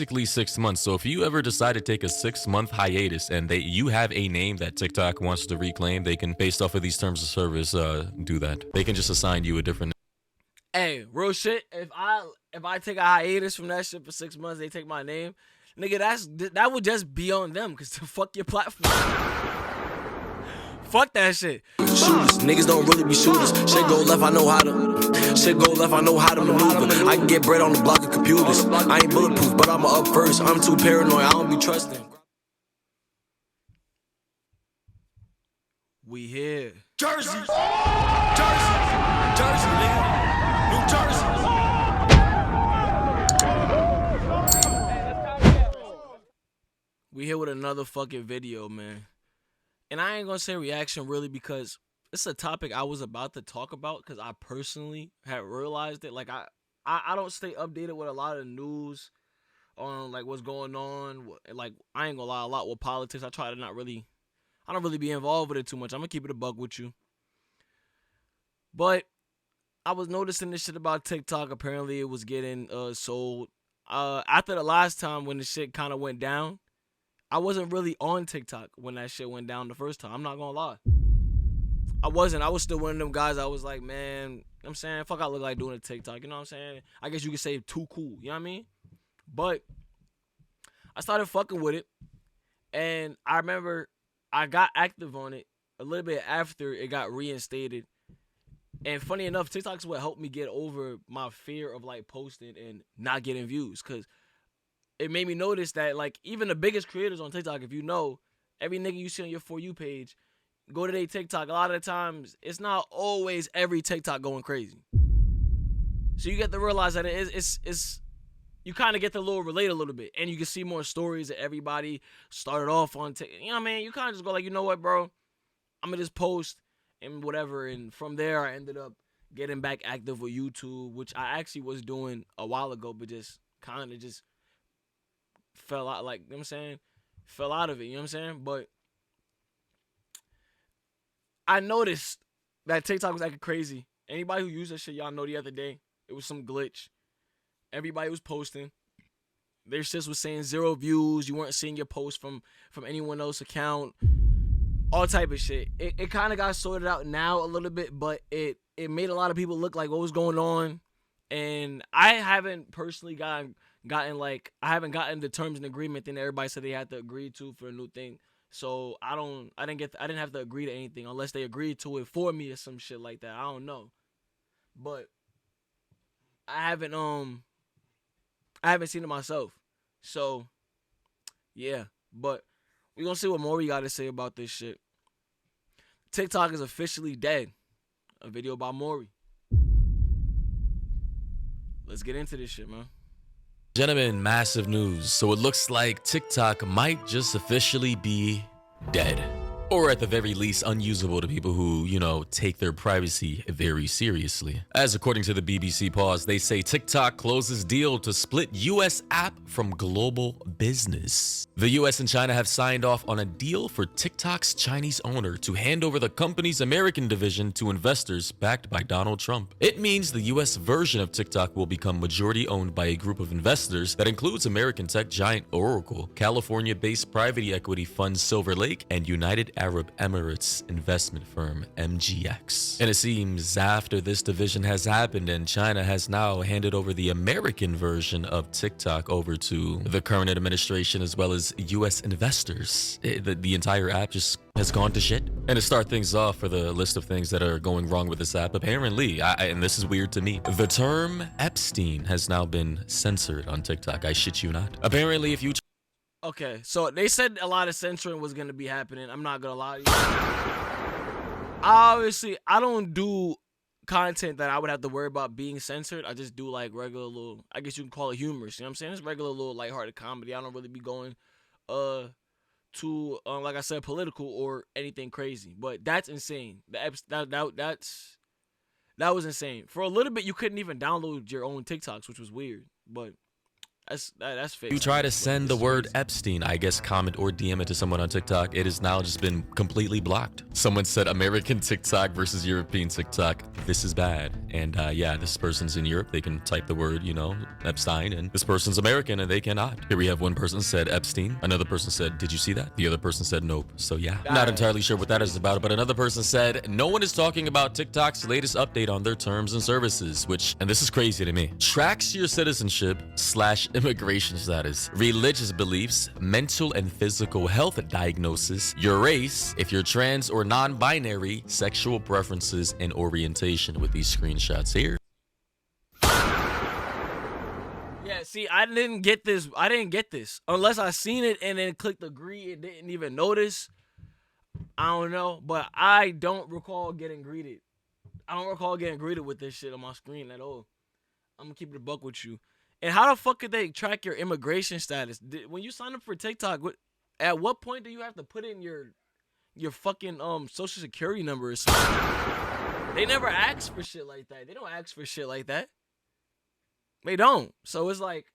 basically 6 months. So if you ever decide to take a 6 month hiatus and you have a name that TikTok wants to reclaim, they can, based off of these terms of service, do that. They can just assign you a different. Hey, real shit. If I take a hiatus from that shit for 6 months, they take my name, nigga. That would just be on them, cause fuck your platform. Fuck that shit. Shooters, niggas don't really be shooters. Shit go left, I know how to maneuver. I can get bread on the block of computers. I ain't bulletproof, but I'm up first. I'm too paranoid, I don't be trusting. We here. Jersey, nigga. New Jersey. We here with another fucking video, man. And I ain't gonna say reaction really, because it's a topic I was about to talk about, because I personally had realized it. Like I don't stay updated with a lot of news on like what's going on. Like I ain't gonna lie, a lot with politics. I don't really be involved with it too much. I'm gonna keep it a buck with you. But I was noticing this shit about TikTok. Apparently it was getting sold. After the last time when the shit kind of went down, I wasn't really on TikTok when that shit went down the first time. I'm not gonna lie. I wasn't. I was still one of them guys. I was like, man, you know what I'm saying, fuck I look like doing a TikTok. You know what I'm saying? I guess you could say too cool. You know what I mean? But I started fucking with it. And I remember I got active on it a little bit after it got reinstated. And funny enough, TikTok's what helped me get over my fear of like posting and not getting views. Because it made me notice that like even the biggest creators on TikTok, if you know, every nigga you see on your For You page, go to their TikTok, a lot of the times it's not always every TikTok going crazy. So you get to realize that it's you kind of get to relate a little bit, and you can see more stories that everybody started off on TikTok. You know what I mean? You kind of just go like, you know what, bro? I'm gonna just post and whatever. And from there, I ended up getting back active with YouTube, which I actually was doing a while ago, but just kind of just fell out, like, you know what I'm saying? Fell out of it, you know what I'm saying? But I noticed that TikTok was acting crazy. Anybody who used that shit, y'all know the other day, it was some glitch. Everybody was posting. Their shit was saying 0 views. You weren't seeing your post from anyone else's account. All type of shit. It kind of got sorted out now a little bit, but it made a lot of people look like what was going on. And I haven't personally gotten the terms and agreement that everybody said they had to agree to for a new thing. So I didn't have to agree to anything unless they agreed to it for me or some shit like that. I don't know. But I haven't seen it myself. So yeah, but we're gonna see what Maury got to say about this shit. TikTok is officially dead. A video by Maury. Let's get into this shit, man. Gentlemen, massive news. So it looks like TikTok might just officially be dead. Or at the very least, unusable to people who, take their privacy very seriously. As according to the BBC Pause, they say TikTok closes deal to split US app from global business. The US and China have signed off on a deal for TikTok's Chinese owner to hand over the company's American division to investors backed by Donald Trump. It means the US version of TikTok will become majority owned by a group of investors that includes American tech giant Oracle, California-based private equity fund Silver Lake, and United Arab Emirates investment firm MGX. And it seems after this division has happened and China has now handed over the American version of TikTok over to the current administration as well as US investors, the entire app just has gone to shit. And to start things off for the list of things that are going wrong with this app, apparently, and this is weird to me, the term Epstein has now been censored on TikTok. I shit you not. Apparently, if you Okay, so they said a lot of censoring was going to be happening. I'm not going to lie to you. Obviously, I don't do content that I would have to worry about being censored. I just do like regular little, I guess you can call it humorous. You know what I'm saying? It's regular little lighthearted comedy. I don't really be going too, like I said, political or anything crazy. But that's insane. That was insane. For a little bit, you couldn't even download your own TikToks, which was weird. But That's fake. You try to send the word Epstein, I guess comment or DM it to someone on TikTok, it has now just been completely blocked. Someone said American TikTok versus European TikTok. This is bad. And yeah, this person's in Europe. They can type the word, Epstein, and this person's American and they cannot. Here we have one person said Epstein. Another person said, did you see that? The other person said nope. So yeah, not entirely sure what that is about. But another person said, no one is talking about TikTok's latest update on their terms and services, which, and this is crazy to me, tracks your citizenship / immigration status, religious beliefs, mental and physical health diagnosis, your race, if you're trans or non-binary, sexual preferences, and orientation with these screenshots here. Yeah, see, I didn't get this unless I seen it and then clicked agree and didn't even notice. I don't know, but I don't recall getting greeted. I don't recall getting greeted with this shit on my screen at all. I'm gonna keep it a buck with you. And how the fuck could they track your immigration status? When you sign up for TikTok, at what point do you have to put in your fucking social security number or something? They never ask for shit like that. They don't ask for shit like that. They don't. So it's like,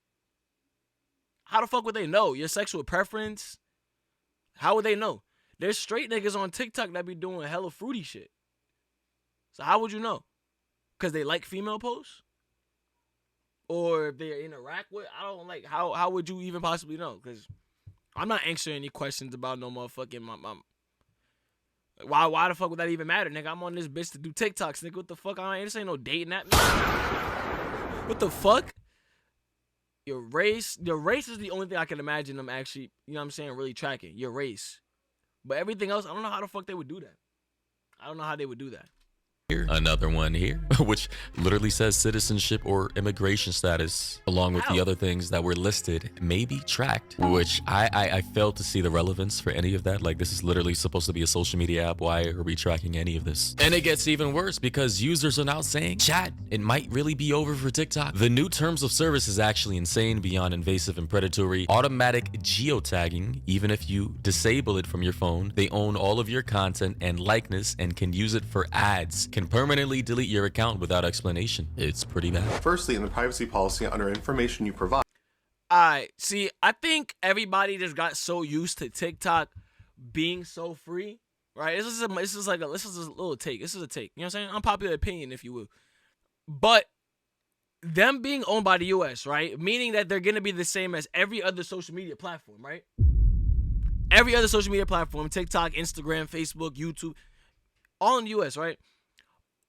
how the fuck would they know your sexual preference? How would they know? There's straight niggas on TikTok that be doing hella fruity shit. So how would you know? Because they like female posts? Or if they interact with, I don't like, how would you even possibly know? Because I'm not answering any questions about no motherfucking my why the fuck would that even matter, nigga? I'm on this bitch to do TikToks, nigga. What the fuck? This ain't no dating app. What the fuck? Your race is the only thing I can imagine them actually, you know what I'm saying, really tracking. Your race. But everything else, I don't know how the fuck they would do that. I don't know how they would do that. Here, another one here, which literally says citizenship or immigration status, along with the other things that were listed, may be tracked, which I failed to see the relevance for any of that. Like, this is literally supposed to be a social media app. Why are we tracking any of this? And it gets even worse because users are now saying, chat, it might really be over for TikTok. The new terms of service is actually insane beyond invasive and predatory. Automatic geotagging, even if you disable it from your phone, they own all of your content and likeness and can use it for ads. Can permanently delete your account without explanation. It's pretty bad. Firstly, in the privacy policy under information you provide. Alright, see, I think everybody just got so used to TikTok being so free, right? This is a little take. This is a take. You know what I'm saying? Unpopular opinion, if you will. But them being owned by the US, right? Meaning that they're gonna be the same as every other social media platform, right? Every other social media platform, TikTok, Instagram, Facebook, YouTube, all in the US, right?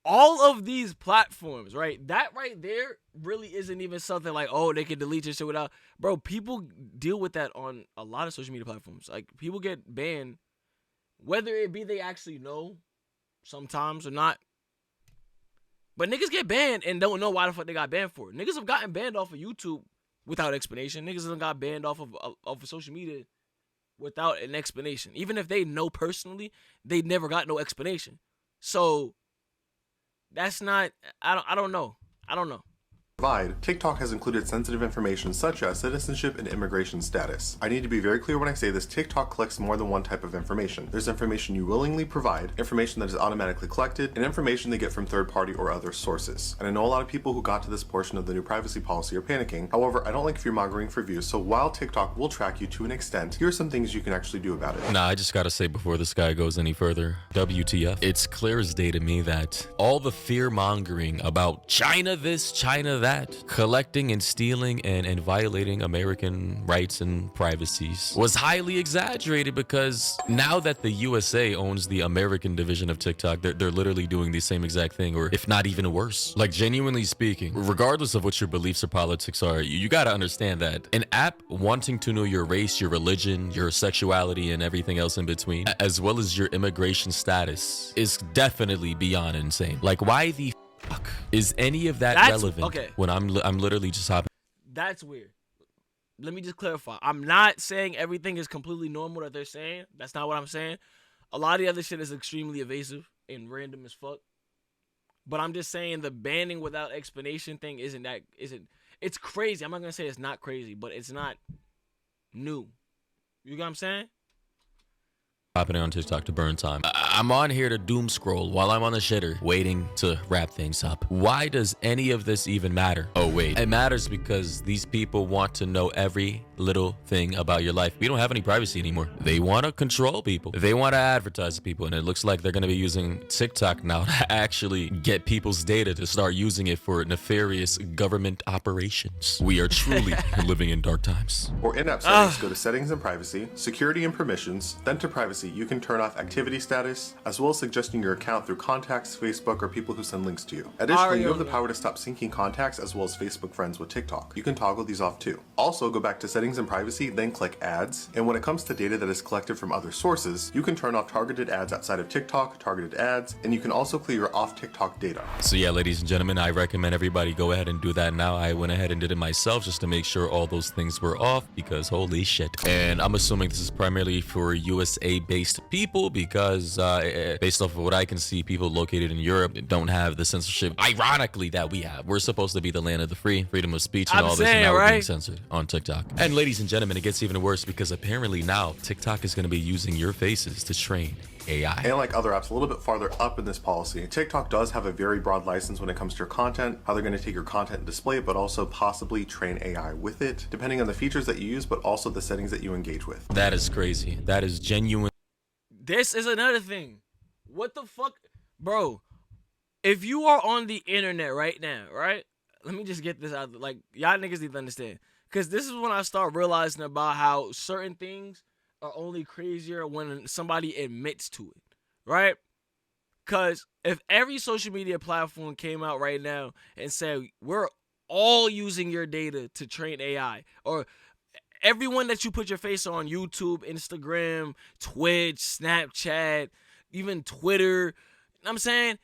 All of these platforms, right? That right there really isn't even something like, oh, they can delete your shit without. Bro, people deal with that on a lot of social media platforms. Like, people get banned, whether it be they actually know sometimes or not. But niggas get banned and don't know why the fuck they got banned for. Niggas have gotten banned off of YouTube without explanation. Niggas have got banned off of social media without an explanation. Even if they know personally, they never got no explanation. So that's not, I don't know. TikTok has included sensitive information such as citizenship and immigration status. I need to be very clear when I say this, TikTok collects more than one type of information. There's information you willingly provide, information that is automatically collected, and information they get from third party or other sources. And I know a lot of people who got to this portion of the new privacy policy are panicking. However, I don't like fear-mongering for views, so while TikTok will track you to an extent, here are some things you can actually do about it. Nah, I just gotta say before this guy goes any further, WTF, it's clear as day to me that all the fear-mongering about China this, China that, collecting and stealing and violating American rights and privacies was highly exaggerated, because now that the USA owns the American division of TikTok, they're literally doing the same exact thing, or if not even worse. Like, genuinely speaking, regardless of what your beliefs or politics are, you gotta understand that an app wanting to know your race, your religion, your sexuality, and everything else in between, as well as your immigration status, is definitely beyond insane. Like, why the fuck is any of that relevant? Okay. When I'm literally just hopping? That's weird. Let me just clarify. I'm not saying everything is completely normal that they're saying. That's not what I'm saying. A lot of the other shit is extremely evasive and random as fuck. But I'm just saying the banning without explanation thing isn't it's crazy. I'm not gonna say it's not crazy, but it's not new. You get what I'm saying? Popping on TikTok to burn time. I'm on here to doom scroll while I'm on the shitter, waiting to wrap things up. Why does any of this even matter? Oh wait, it matters because these people want to know every little thing about your life. We don't have any privacy anymore. They want to control people. They want to advertise to people, and it looks like they're going to be using TikTok now to actually get people's data to start using it for nefarious government operations. We are truly living in dark times. For in-app settings, go to Settings and Privacy, Security and Permissions, then to Privacy. You can turn off activity status, as well as suggesting your account through contacts, Facebook, or people who send links to you. Additionally, you have the power to stop syncing contacts as well as Facebook friends with TikTok. You can toggle these off too. Also, go back to Settings and Privacy, then click Ads, and when it comes to data that is collected from other sources, you can turn off targeted ads outside of TikTok, targeted ads, and you can also clear your off TikTok data. So yeah, ladies and gentlemen, I recommend everybody go ahead and do that now. I went ahead and did it myself just to make sure all those things were off, because holy shit. And I'm assuming this is primarily for USA-based people, because based off of what I can see, people located in Europe don't have the censorship, ironically, that we have. We're supposed to be the land of the free, freedom of speech, and all this, and now we're being censored on TikTok. And ladies and gentlemen, it gets even worse, because apparently now TikTok is going to be using your faces to train AI. And like other apps, a little bit farther up in this policy, TikTok does have a very broad license when it comes to your content, how they're going to take your content and display it, but also possibly train AI with it, depending on the features that you use, but also the settings that you engage with. That is crazy. That is genuine. This is another thing. What the fuck? Bro, if you are on the internet right now, right? Let me just get this out. Like, y'all niggas need to understand. Because this is when I start realizing about how certain things are only crazier when somebody admits to it, right? Because if every social media platform came out right now and said, we're all using your data to train AI, or everyone that you put your face on YouTube, Instagram, Twitch, Snapchat, even Twitter, you know what I'm saying?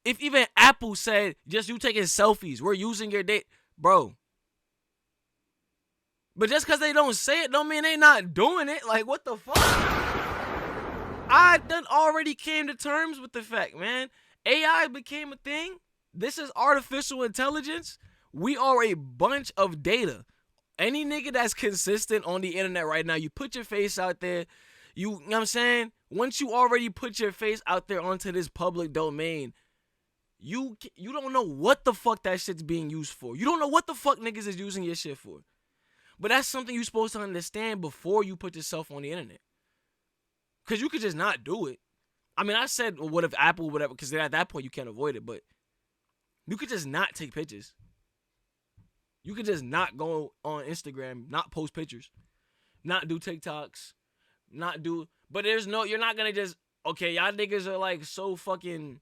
If even Apple said, just you taking selfies, we're using your data, bro. But just because they don't say it don't mean they not doing it. Like, what the fuck? I done already came to terms with the fact, man. AI became a thing. This is artificial intelligence. We are a bunch of data. Any nigga that's consistent on the internet right now, you put your face out there, you know what I'm saying? Once you already put your face out there onto this public domain, you don't know what the fuck that shit's being used for. You don't know what the fuck niggas is using your shit for. But that's something you're supposed to understand before you put yourself on the internet. Because you could just not do it. I mean, I said, well, what if Apple, whatever, because at that point you can't avoid it, but you could just not take pictures. You could just not go on Instagram, not post pictures, not do TikToks, not do, but you're not going to just, okay, y'all niggas are like so fucking,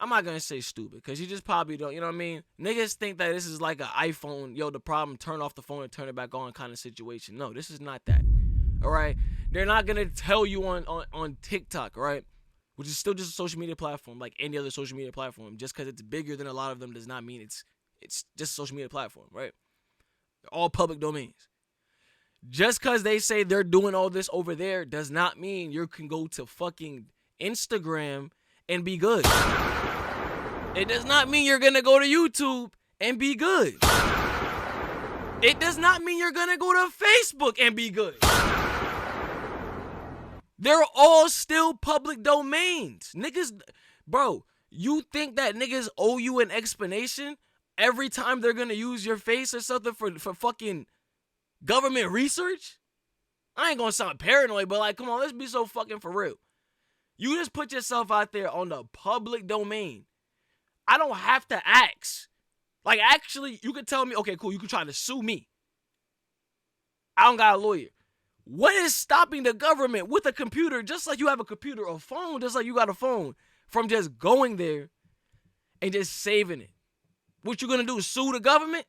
I'm not going to say stupid, because you just probably don't, you know what I mean? Niggas think that this is like an iPhone, yo, the problem, turn off the phone and turn it back on kind of situation. No, this is not that, all right? They're not going to tell you on TikTok, right? Which is still just a social media platform, like any other social media platform. Just because it's bigger than a lot of them does not mean it's just a social media platform, right? They're all public domains. Just because they say they're doing all this over there does not mean you can go to fucking Instagram and be good. It does not mean you're going to go to YouTube and be good. It does not mean you're going to go to Facebook and be good. They're all still public domains. Niggas, bro, you think that niggas owe you an explanation every time they're going to use your face or something for fucking government research? I ain't going to sound paranoid, but like, come on, let's be so fucking for real. You just put yourself out there on the public domain. I don't have to ask. Like, actually, you could tell me, okay, cool, you could try to sue me. I don't got a lawyer. What is stopping the government with a computer, just like you have a computer or phone, just like you got a phone, from just going there and just saving it? What you gonna do, sue the government?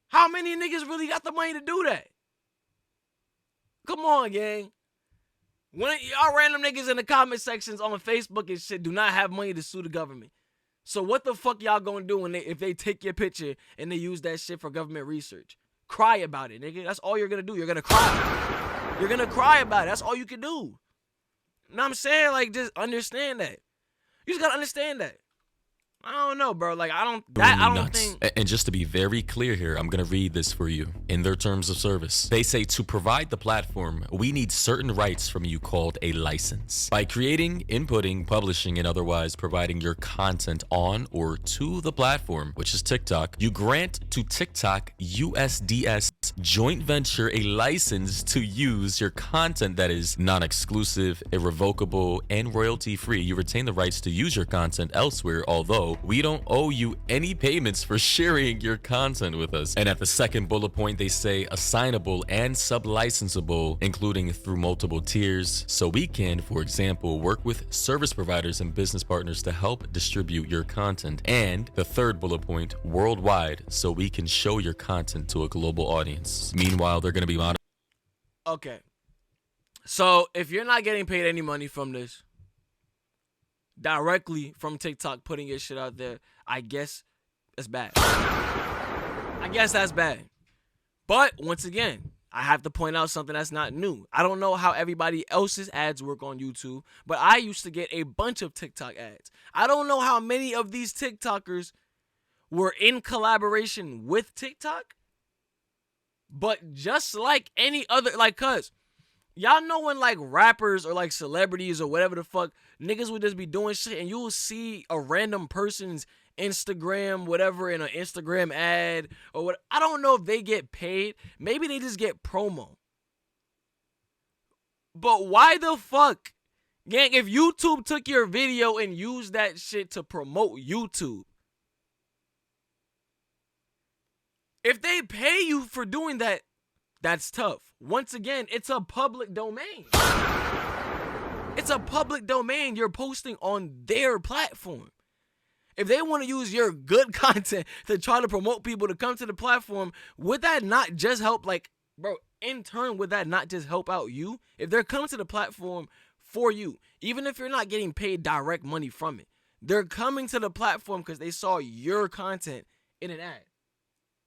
How many niggas really got the money to do that? Come on, gang. When y'all random niggas in the comment sections on Facebook and shit do not have money to sue the government. So what the fuck y'all gonna do if they take your picture and they use that shit for government research? Cry about it, nigga. That's all you're gonna do. You're gonna cry. You're gonna cry about it. That's all you can do. You know what I'm saying? Like, just understand that. You just gotta understand that. I don't know, bro. Like, I don't Nuts. think. And just to be very clear here, I'm going to read this for you. In their terms of service, they say to provide the platform, we need certain rights from you called a license. By creating, inputting, publishing, and otherwise providing your content on or to the platform, which is TikTok, you grant to TikTok USDS joint venture a license to use your content that is non-exclusive, irrevocable, and royalty-free. You retain the rights to use your content elsewhere, although we don't owe you any payments for sharing your content with us. And at the second bullet point, they say assignable and sub-licensable, including through multiple tiers, so we can, for example, work with service providers and business partners to help distribute your content. And the third bullet point, worldwide, so we can show your content to a global audience. Meanwhile, they're going to be Okay. So if you're not getting paid any money from this, directly from TikTok putting your shit out there, I guess it's bad. I guess that's bad. But once again, I have to point out something that's not new. I don't know how everybody else's ads work on YouTube, but I used to get a bunch of TikTok ads. I don't know how many of these TikTokers were in collaboration with TikTok, but just like any other, like, cuz y'all know when like rappers or like celebrities or whatever the fuck, niggas would just be doing shit and you'll see a random person's Instagram, whatever, in an Instagram ad or what. I don't know if they get paid. Maybe they just get promo. But why the fuck? Gang, if YouTube took your video and used that shit to promote YouTube, if they pay you for doing that, that's tough. Once again, it's a public domain. It's a public domain you're posting on their platform. If they want to use your good content to try to promote people to come to the platform, would that not just help, like, bro, in turn, would that not just help out you? If they're coming to the platform for you, even if you're not getting paid direct money from it, they're coming to the platform because they saw your content in an ad.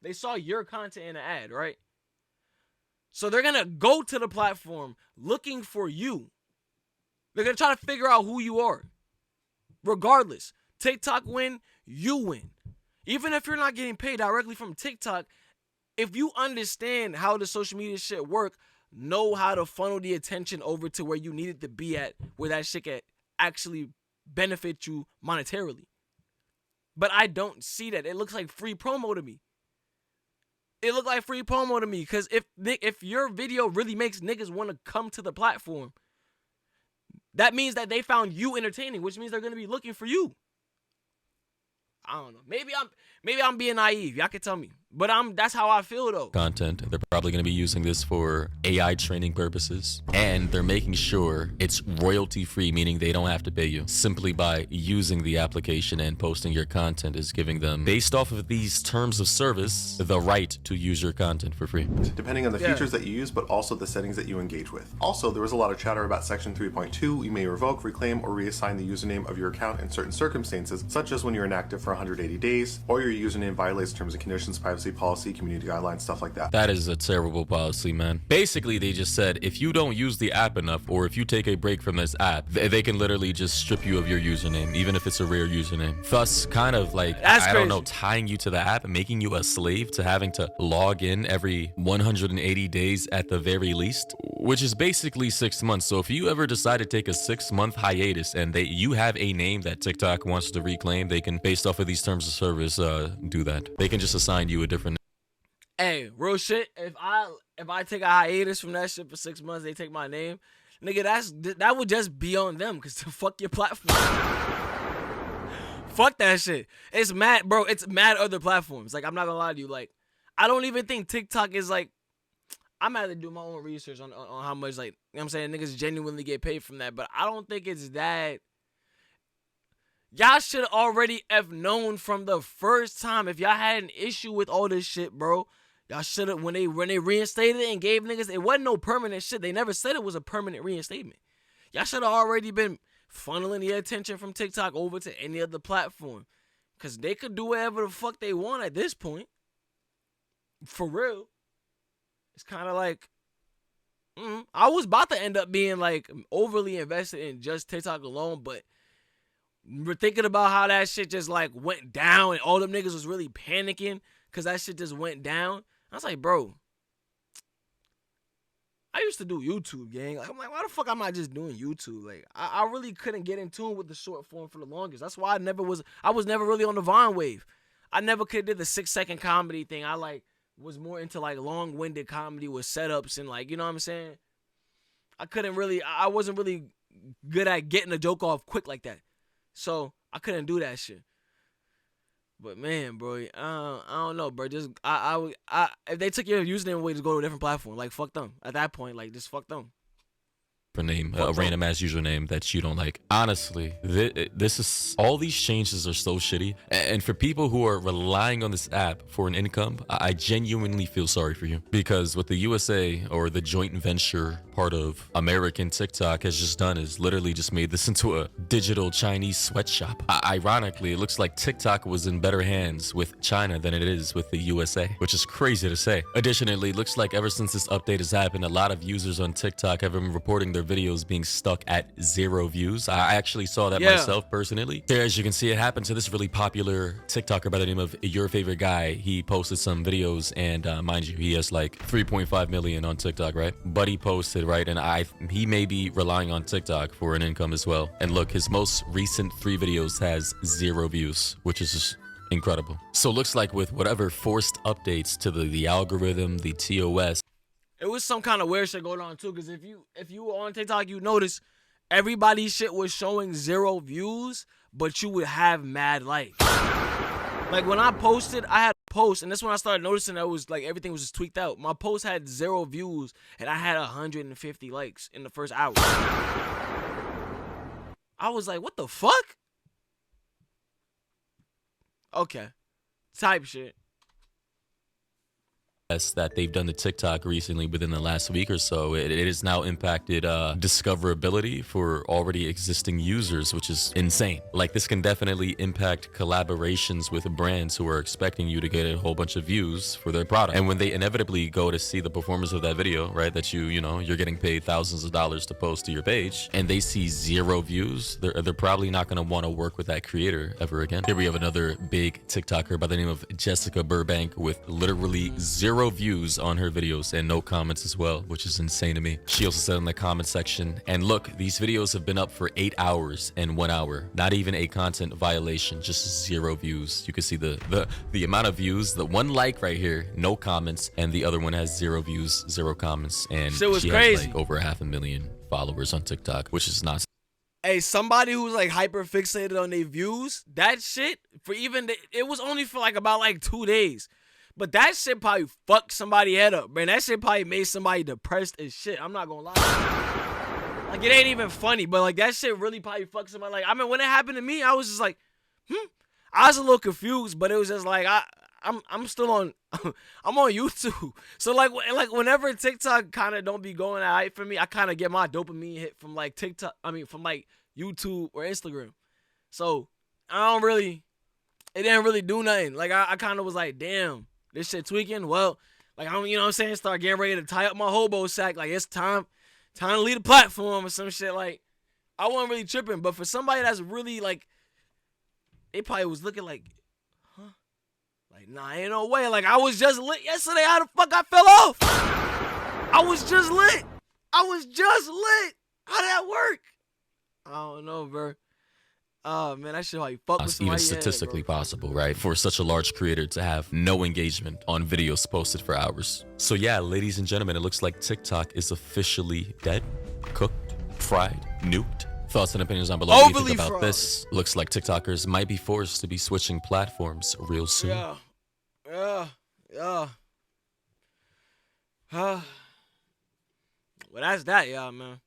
They saw your content in an ad, right? So they're going to go to the platform looking for you. They're going to try to figure out who you are. Regardless, TikTok win, you win. Even if you're not getting paid directly from TikTok, if you understand how the social media shit work, know how to funnel the attention over to where you need it to be at, where that shit can actually benefit you monetarily. But I don't see that. It looks like free promo to me. It looked like free promo to me, because if your video really makes niggas want to come to the platform, that means that they found you entertaining, which means they're going to be looking for you. I don't know. Maybe I'm being naive. Y'all can tell me. But that's how I feel though. Content. They're probably going to be using this for AI training purposes. And they're making sure it's royalty free, meaning they don't have to pay you. Simply by using the application and posting your content is giving them, based off of these terms of service, the right to use your content for free. Depending on the features that you use, but also the settings that you engage with. Also, there was a lot of chatter about Section 3.2. You may revoke, reclaim, or reassign the username of your account in certain circumstances, such as when you're inactive for 180 days, or your username violates terms and conditions, privacy policy, community guidelines, stuff like that. That is a terrible policy, man. Basically, they just said if you don't use the app enough, or if you take a break from this app, they can literally just strip you of your username, even if it's a rare username. Thus, kind of like, I don't know, tying you to the app and making you a slave to having to log in every 180 days at the very least, which is basically 6 months. So if you ever decide to take a 6-month hiatus and you have a name that TikTok wants to reclaim, they can, based off of these terms of service, do that. They can just assign you a different. Hey, real shit. If I take a hiatus from that shit for 6 months, they take my name, nigga. That would just be on them, cause to fuck your platform. Fuck that shit. It's mad, bro. It's mad other platforms. Like, I'm not gonna lie to you. Like, I don't even think TikTok is like. I'm gonna have to do my own research on how much, like, you know what I'm saying, niggas genuinely get paid from that. But I don't think it's that. Y'all should already have known from the first time. If y'all had an issue with all this shit, bro, y'all should have, when they reinstated it and gave niggas, it wasn't no permanent shit. They never said it was a permanent reinstatement. Y'all should have already been funneling the attention from TikTok over to any other platform, because they could do whatever the fuck they want at this point. For real. It's kind of like, I was about to end up being like overly invested in just TikTok alone, but We're thinking about how that shit just like went down and all them niggas was really panicking because that shit just went down. I was like, bro, I used to do YouTube, gang. Like, I'm like, why the fuck am I just doing YouTube? Like, I really couldn't get in tune with the short form for the longest. That's why I was never really on the Vine wave. I never could do the 6-second comedy thing. I like was more into like long-winded comedy with setups and like, you know what I'm saying? I wasn't really good at getting a joke off quick like that. So I couldn't do that shit. But man, bro, I don't know, bro. Just if they took your username away, just go to a different platform. Like fuck them. At that point, like just fuck them. Name, a random ass username that you don't like. Honestly, this is all these changes are so shitty. And for people who are relying on this app for an income, I genuinely feel sorry for you, because what the USA or the joint venture part of American TikTok has just done is literally just made this into a digital Chinese sweatshop. Ironically, it looks like TikTok was in better hands with China than it is with the USA, which is crazy to say. Additionally, it looks like ever since this update has happened, a lot of users on TikTok have been reporting their videos being stuck at 0 views. I actually saw that myself personally. There, as you can see, it happened to this really popular TikToker by the name of Your Favorite Guy. He posted some videos, and mind you, he has like 3.5 million on TikTok, right? But he posted, right, and he may be relying on TikTok for an income as well. And look, his most recent 3 videos has 0 views, which is just incredible. So it looks like with whatever forced updates to the algorithm, the TOS, it was some kind of weird shit going on too, because if you were on TikTok, you notice everybody's shit was showing 0 views, but you would have mad likes. Like when I posted, I had a post, and that's when I started noticing that it was like everything was just tweaked out. My post had 0 views, and I had 150 likes in the first hour. I was like, what the fuck? Okay. Type shit that they've done to TikTok recently within the last week or so, it has now impacted discoverability for already existing users, which is insane. Like, this can definitely impact collaborations with brands who are expecting you to get a whole bunch of views for their product. And when they inevitably go to see the performance of that video, right, that you're getting paid thousands of dollars to post to your page, and they see 0 views, they're probably not going to want to work with that creator ever again. Here we have another big TikToker by the name of Jessica Burbank with literally 0 views on her videos and no comments as well, which is insane to me. She also said in the comment section, and look, these videos have been up for 8 hours and 1 hour. Not even a content violation, just 0 views. You can see the amount of views, the 1 like right here, no comments, and the other one has 0 views, 0 comments, and shit was she crazy. has like over 500,000 followers on TikTok, which is not. Hey, somebody who's like hyper fixated on their views, that shit it was only for like about like 2 days. But that shit probably fucked somebody head up, man. That shit probably made somebody depressed as shit. I'm not gonna lie. Like, it ain't even funny, but like that shit really probably fucked somebody. Like, I mean, when it happened to me, I was just like, I was a little confused, but it was just like I'm still on I'm on YouTube. So like whenever TikTok kind of don't be going out for me, I kind of get my dopamine hit from like TikTok, from like YouTube or Instagram. So it didn't really do nothing. Like I kind of was like, damn, this shit tweaking. Well, like you know what I'm saying, start getting ready to tie up my hobo sack. Like it's time to leave the platform or some shit. Like I wasn't really tripping, but for somebody that's really like, they probably was looking like, huh? Like, nah, ain't no way. Like I was just lit yesterday. How the fuck I fell off? I was just lit. How did that work? I don't know, bro. Oh man, that shit how you fuck with somebody. Even statistically possible, right? For such a large creator to have no engagement on videos posted for hours. So yeah, ladies and gentlemen, it looks like TikTok is officially dead, cooked, fried, nuked. Thoughts and opinions down below. What do you think about this? Looks like TikTokers might be forced to be switching platforms real soon. Yeah. Well, that's that, y'all, man.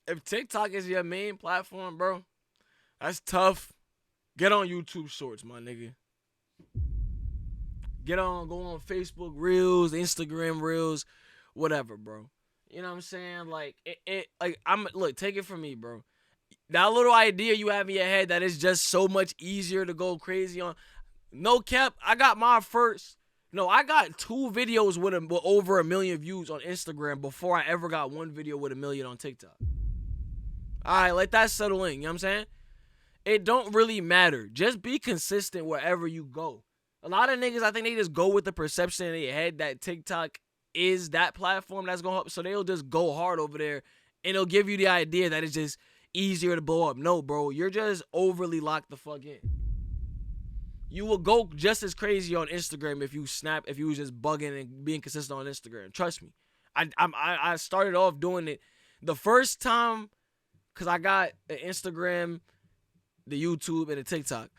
If TikTok is your main platform, bro, that's tough. Get on YouTube Shorts, my nigga. Go on Facebook Reels, Instagram Reels, whatever, bro. You know what I'm saying? Like, look, take it from me, bro. That little idea you have in your head that it's just so much easier to go crazy on. No cap, I got 2 videos with over 1 million views on Instagram before I ever got 1 video with 1 million on TikTok. All right, let that settle in. You know what I'm saying? It don't really matter. Just be consistent wherever you go. A lot of niggas, I think they just go with the perception in their head that TikTok is that platform that's going to help. So they'll just go hard over there and it'll give you the idea that it's just easier to blow up. No, bro. You're just overly locked the fuck in. You will go just as crazy on Instagram if you was just bugging and being consistent on Instagram. Trust me. I started off doing it the first time because I got an Instagram, the YouTube, and the TikTok.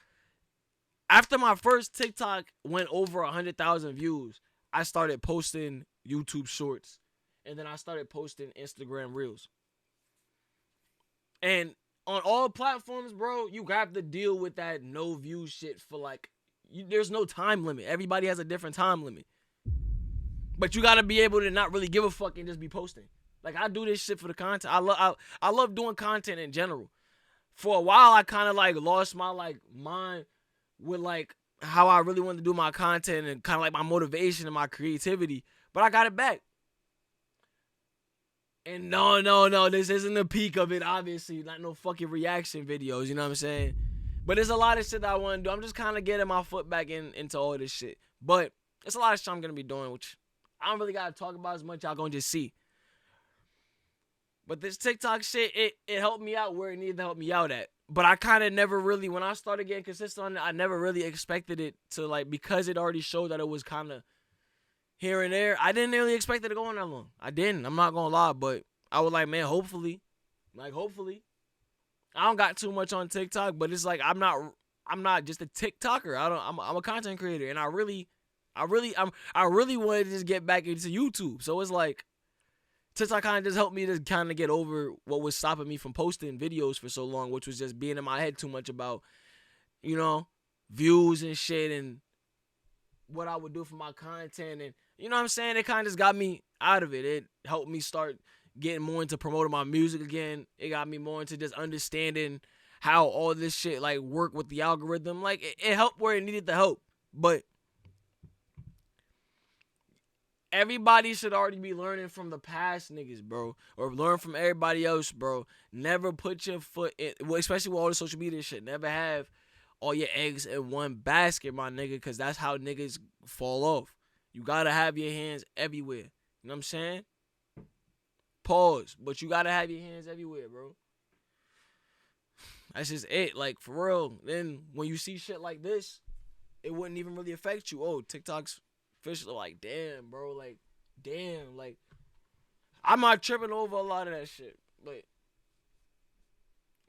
After my first TikTok went over 100,000 views, I started posting YouTube shorts. And then I started posting Instagram reels. And on all platforms, bro, you have to deal with that no view shit for like, there's no time limit. Everybody has a different time limit. But you got to be able to not really give a fuck and just be posting. Like, I do this shit for the content. I love doing content in general. For a while, I kind of like lost my like mind with like how I really wanted to do my content and kind of like my motivation and my creativity. But I got it back. And no, this isn't the peak of it, obviously. Not no fucking reaction videos, you know what I'm saying? But there's a lot of shit that I want to do. I'm just kind of getting my foot back into all this shit. But it's a lot of shit I'm going to be doing, which I don't really got to talk about as much. Y'all going to just see. But this TikTok shit, it helped me out where it needed to help me out at. But I kind of never really, when I started getting consistent on it, I never really expected it to, like, because it already showed that it was kind of here and there. I didn't really expect it to go on that long. I didn't. I'm not going to lie. But I was like, man, hopefully. I don't got too much on TikTok, but it's like I'm not just a TikToker. I'm a content creator, and I really wanted to just get back into YouTube. So it's like TikTok kind of just helped me to kind of get over what was stopping me from posting videos for so long, which was just being in my head too much about, you know, views and shit and what I would do for my content. And, you know what I'm saying? It kind of just got me out of it. It helped me start getting more into promoting my music again. It got me more into just understanding how all this shit, like, work with the algorithm. Like, it helped where it needed to help. But everybody should already be learning from the past niggas, bro. Or learn from everybody else, bro. Never put your foot in, well, especially with all the social media shit. Never have all your eggs in one basket, my nigga, because that's how niggas fall off. You gotta have your hands everywhere. You know what I'm saying? Pause. But you gotta have your hands everywhere, bro. That's just it. Like, for real. Then when you see shit like this, it wouldn't even really affect you. Oh, TikTok's official. Like, damn, bro. Like, damn. Like, I'm not tripping over a lot of that shit. But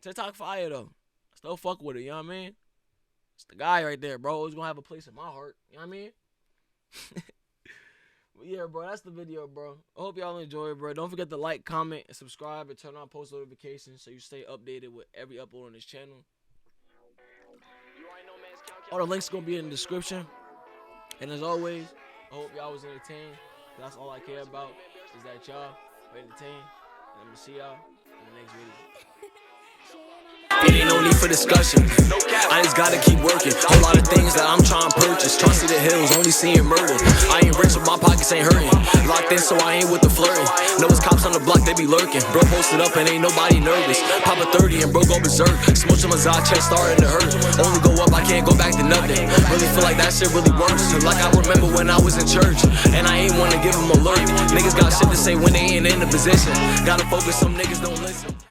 TikTok fire, though. Still fuck with it, you know what I mean? It's the guy right there, bro. Always gonna have a place in my heart. You know what I mean? But yeah, bro, that's the video, bro. I hope y'all enjoy it, bro. Don't forget to like, comment, and subscribe, and turn on post notifications so you stay updated with every upload on this channel. All the links gonna be in the description. And as always, I hope y'all was entertained. That's all I care about is that y'all were entertained. And I'm gonna see y'all in the next video. It ain't no need for discussion. I just gotta keep working. Whole lot of things that I'm trying to purchase. Trying to see the hills, only seeing murder. I ain't rich, but my pockets ain't hurting. Locked in, so I ain't with the flirting. Know it's cops on the block, they be lurking. Bro posted up and ain't nobody nervous. Pop a 30 and bro go berserk. Smooch on my Zod, chest starting to hurt. Only go up, I can't go back to nothing. Really feel like that shit really works. Like I remember when I was in church, and I ain't wanna give them alert. Niggas got shit to say when they ain't in the position. Gotta focus, some niggas don't listen.